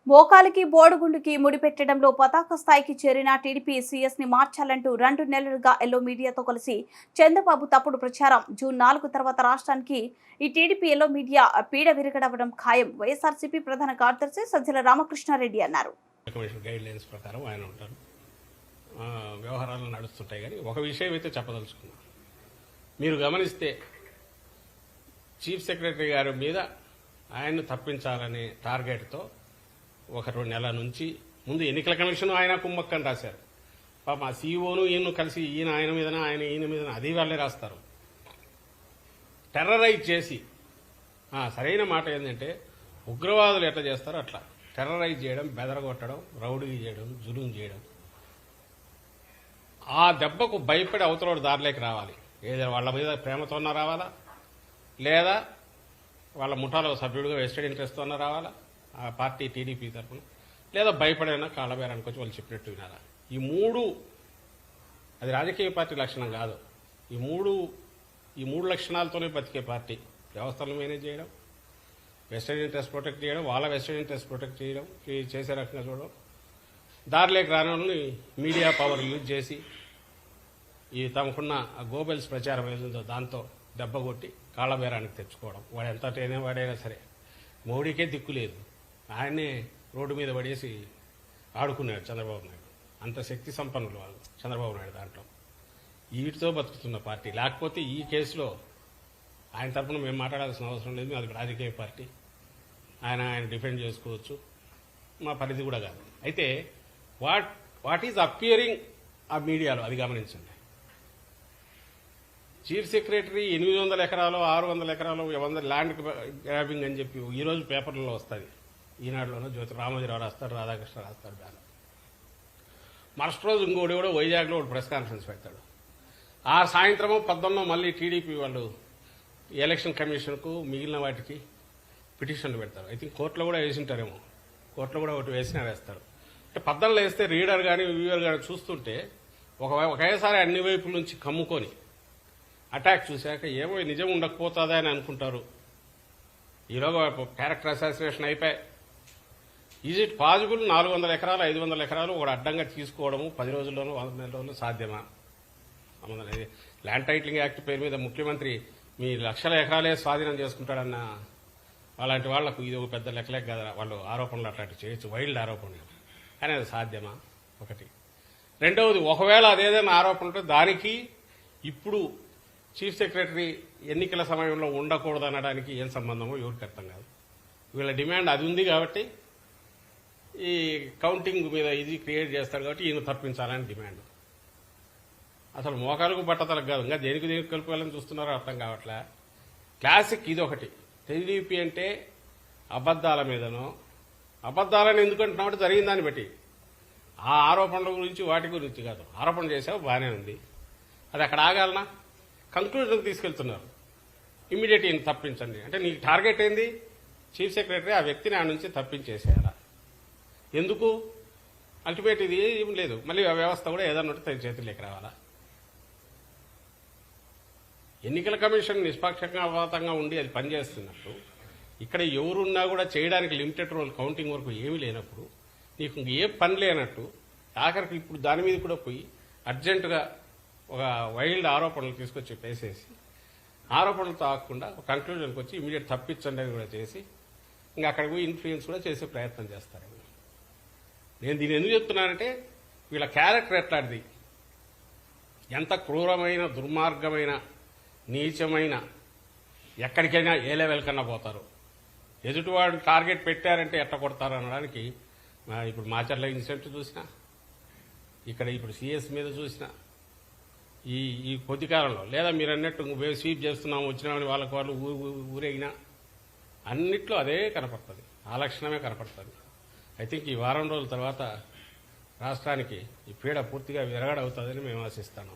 మోకాలికి బోడుగుండుకి ముడిపెట్టడంలో పతాక స్థాయికి చేరిన టీడీపీ సీఎస్ ని మార్చాలంటూ 2 నెలలుగా ఎల్లో మీడియాతో కలిసి చంద్రబాబు తప్పుడు ప్రచారం. జూన్ 4 తర్వాత రాష్ట్రానికి ఈ టీడీపీ ఎల్లో మీడియా పీడ విరగడవడం ఖాయం. వైఎస్ఆర్సీపీ ప్రధాన కార్యదర్శి సజ్జల రామకృష్ణారెడ్డి అన్నారు. వ్యవహారాలు నడుస్తుంటాయి కానీ ఒక విషయం అయితే చెప్పదలుచుకున్నాను. మీరు గమనిస్తే చీఫ్ సెక్రటరీ గారి మీద ఆయన్ను తప్పించాలనే టార్గెట్తో 1-2 నెలల నుంచి ముందు ఎన్నికల కమిషన్ ఆయన కుమ్మక్కని రాశారు. పాప ఆ సీఈఓను ఈయన కలిసి ఈయన ఆయన మీదన ఆయన ఈయన మీదన అది వాళ్ళే రాస్తారు. టెర్రరైజ్ చేసి సరైన మాట ఏంటంటే ఉగ్రవాదులు ఎట్లా చేస్తారో అట్లా టెర్రరైజ్ చేయడం, బెదరగొట్టడం, రౌడీ చేయడం, జులుం చేయడం. ఆ దెబ్బకు భయపడి అవతల దారిలోకి రావాలి. ఏదైనా వాళ్ళ మీద ప్రేమతోన్నా రావాలా, లేదా వాళ్ళ ముఠాలో సభ్యుడిగా వెస్టెడ్ ఇంట్రెస్ట్తో అన్నా రావాలా ఆ పార్టీ టీడీపీ తరఫున, లేదా భయపడైనా కాళ్ళబేరానికి వచ్చి వాళ్ళు చెప్పినట్టు వినాలా. ఈ మూడు అది రాజకీయ పార్టీ లక్షణం కాదు. ఈ మూడు లక్షణాలతోనే బతికే పార్టీ. వ్యవస్థలను మేనేజ్ చేయడం, వెస్టెడ్ ఇంట్రెస్ట్ ప్రొటెక్ట్ చేయడం, వాళ్ళ వెస్టెడ్ ఇంట్రెస్ట్ ప్రొటెక్ట్ చేయడం, చేసే రకంగా చూడడం, దారిలోకి రాని మీడియా పవర్ యూజ్ చేసి ఈ తమకున్న గోబెల్స్ ప్రచారం ఏదో దాంతో దెబ్బ కొట్టి కాళ్ళబేరానికి తెచ్చుకోవడం. వాడు ఎంత వాడైనా సరే మోడీకే దిక్కు లేదు, ఆయన్నే రోడ్డు మీద పడేసి ఆడుకున్నాడు చంద్రబాబు నాయుడు. అంత శక్తి సంపన్నులు వాళ్ళు చంద్రబాబు నాయుడు. దాంట్లో వీటితో బతుకుతున్న పార్టీ. లేకపోతే ఈ కేసులో ఆయన తరఫున మేము మాట్లాడాల్సిన అవసరం లేదు. అది రాజకీయ పార్టీ, ఆయన డిఫెండ్ చేసుకోవచ్చు, మా పరిధి కూడా కాదు. అయితే వాట్ ఈజ్ అపియరింగ్ ఆ మీడియాలో అది గమనించండి. చీఫ్ సెక్రటరీ 800 ఎకరాలు 600 ఎకరాలు 100 ల్యాండ్ గ్రాబింగ్ అని చెప్పి ఈరోజు పేపర్లలో వస్తుంది. ఈనాడులోనూ జ్యోతి రామోజీరావు రాస్తాడు, రాధాకృష్ణ రాస్తాడు బ్యానర్. మరుసటి రోజు ఇంకోటి కూడా వైజాగ్లో ఒక ప్రెస్ కాన్ఫరెన్స్ పెడతాడు. ఆ సాయంత్రము 11 మళ్ళీ టీడీపీ వాళ్ళు ఎలక్షన్ కమిషన్కు మిగిలిన వాటికి పిటిషన్లు పెడతారు. ఐ థింక్ కోర్టులో కూడా వేసింటారేమో, కోర్టులో కూడా ఒకటి వేస్తారు. అంటే 14 వేస్తే రీడర్ కానీ వ్యూవర్ కానీ చూస్తుంటే ఒకేసారి అన్ని వైపుల నుంచి కమ్ముకొని అటాక్ చూశాక ఏమో నిజం ఉండకపోతుందా అని అనుకుంటారు. ఈరోజు క్యారెక్టర్ అసాసినేషన్ అయిపోయి ఈజ్ ఇట్ పాసిబుల్ 400 ఎకరాలు 500 ఎకరాలు ఒక అడ్డంగా తీసుకోవడము 10 రోజుల్లోనూ 100 నెలల్లోనూ సాధ్యమా? ల్యాండ్ టైటిలింగ్ యాక్ట్ పేరు మీద ముఖ్యమంత్రి మీ లక్షల ఎకరాలే స్వాధీనం చేసుకుంటాడన్న అలాంటి వాళ్లకు ఇది ఒక పెద్ద లెక్కలే కదా. వాళ్ళు ఆరోపణలు అట్లాంటివి చేయొచ్చు, వైల్డ్ ఆరోపణలు. కానీ అది సాధ్యమా? ఒకటి. రెండవది, ఒకవేళ అదేదైనా ఆరోపణ ఉంటే దానికి ఇప్పుడు చీఫ్ సెక్రటరీ ఎన్నికల సమయంలో ఉండకూడదు అనడానికి ఏం సంబంధమో ఎవరికి అర్థం కాదు. వీళ్ళ డిమాండ్ అది ఉంది కాబట్టి ఈ కౌంటింగ్ మీద ఇది క్రియేట్ చేస్తాడు కాబట్టి ఈయన తప్పించాలని డిమాండ్. అసలు మోకాలకు బట్టతలకు కాదు, ఇంకా దేనికి కలుపుకోవాలని చూస్తున్నారో అర్థం కావట్లే. క్లాసిక్ ఇది ఒకటి. టీడీపీ అంటే అబద్దాల మీదనో, అబద్దాలని ఎందుకంటున్నామంటే జరిగిన దాన్ని బట్టి, ఆ ఆరోపణల గురించి వాటి గురించి కాదు. ఆరోపణ చేసావు బాగానే ఉంది, అది అక్కడ ఆగాలనా? కంక్లూజన్కి తీసుకెళ్తున్నారు. ఇమ్మీడియట్ ఈయన తప్పించండి అంటే నీకు టార్గెట్ ఏంది? చీఫ్ సెక్రటరీ ఆ వ్యక్తిని ఆ నుంచి తప్పించేసేయాలా? ఎందుకు? అల్టిమేట్ ఇది ఏం లేదు. మళ్ళీ ఆ వ్యవస్థ కూడా ఏదన్నా తన చేతుల్లోకి రావాలా? ఎన్నికల కమిషన్ నిష్పక్షపాతంగా ఉండి అది పనిచేస్తున్నట్టు ఇక్కడ ఎవరున్నా కూడా చేయడానికి లిమిటెడ్ రోల్ కౌంటింగ్ వరకు ఏమీ లేనప్పుడు, నీకు ఏ పని లేనట్టు ఆఖరికి ఇప్పుడు దాని మీద కూడా పోయి అర్జెంటుగా ఒక వైల్డ్ ఆరోపణలు తీసుకొచ్చి వేసేసి ఆరోపణలతో ఆగకుండా ఒక కంక్లూజన్కి వచ్చి ఇమీడియట్ తప్పించండి అని కూడా చేసి ఇంకా అక్కడ పోయి ఇన్ఫ్లుయెన్స్ కూడా చేసే ప్రయత్నం చేస్తారు. నేను దీన్ని ఎందుకు చెప్తున్నానంటే వీళ్ళ క్యారెక్టర్ ఎట్లాంటిది, ఎంత క్రూరమైన దుర్మార్గమైన నీచమైన ఎక్కడికైనా ఏ లెవెల్ కన్నా పోతారు. ఎదుటివాడు టార్గెట్ పెట్టారంటే ఎట్ట కొడతారు అనడానికి ఇప్పుడు మాచర్ల ఇన్సిడెంట్ చూసినా, ఇక్కడ ఇప్పుడు సిఎస్ మీద చూసినా, ఈ కొద్ది కాలంలో లేదా మీరు అన్నట్టు స్వీప్ చేస్తున్నాము వచ్చినామని వాళ్ళకి వాళ్ళు ఊరేగినా అన్నిట్లో అదే కనపడుతుంది, ఆ లక్షణమే కనపడుతుంది. ఐ థింక్ ఈ వారం రోజుల తర్వాత రాష్ట్రానికి ఈ పీడ పూర్తిగా విరగడవుతుందని మేము ఆశిస్తాను.